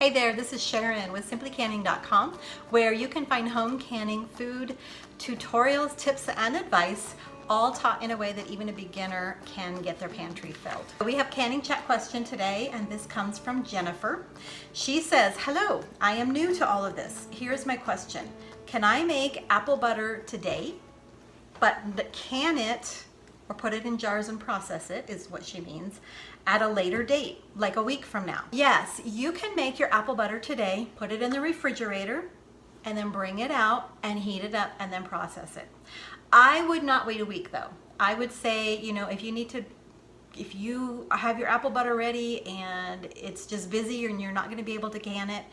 Hey there, this is Sharon with simplycanning.com, where you can find home canning food tutorials, tips, and advice, all taught in a way that even a beginner can get their pantry filled. We have canning chat question today, and this comes from Jennifer. She says, hello, I am new to all of this. Here's my question. Can I make apple butter today, but can it, or put it in jars and process it, is what she means, at a later date, like a week from now? Yes, you can make your apple butter today, put it in the refrigerator, and then bring it out and heat it up and then process it. I would not wait a week though. I would say, if you have your apple butter ready and it's just busy and you're not going to be able to can it,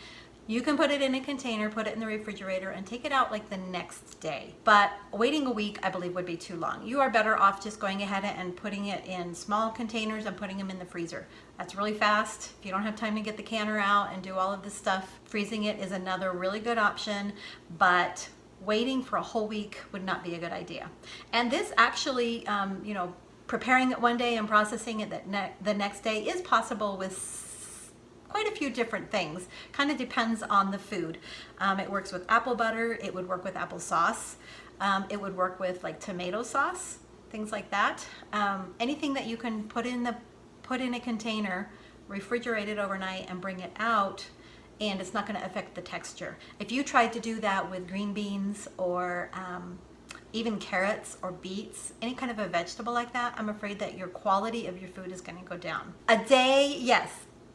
you can put it in a container, put it in the refrigerator, and take it out like the next day. But waiting a week, I believe, would be too long. You are better off just going ahead and putting it in small containers and putting them in the freezer. That's really fast. If you don't have time to get the canner out and do all of this stuff, freezing it is another really good option, but waiting for a whole week would not be a good idea. And this actually, preparing it one day and processing it the next day is possible with quite a few different things. Kind of depends on the food. It works with apple butter. It would work with applesauce. It would work with like tomato sauce, things like that. Anything that you can put in a container, refrigerate it overnight, and bring it out, and it's not going to affect the texture. If you tried to do that with green beans or even carrots or beets, any kind of a vegetable like that, I'm afraid that your quality of your food is going to go down. A day, yes.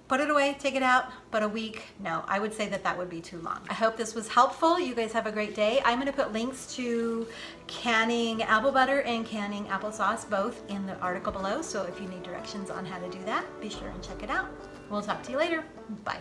Put it away, take it out, but a week, no. I would say that would be too long. I hope this was helpful. You guys have a great day. I'm gonna put links to canning apple butter and canning applesauce both in the article below. So if you need directions on how to do that, be sure and check it out. We'll talk to you later. Bye.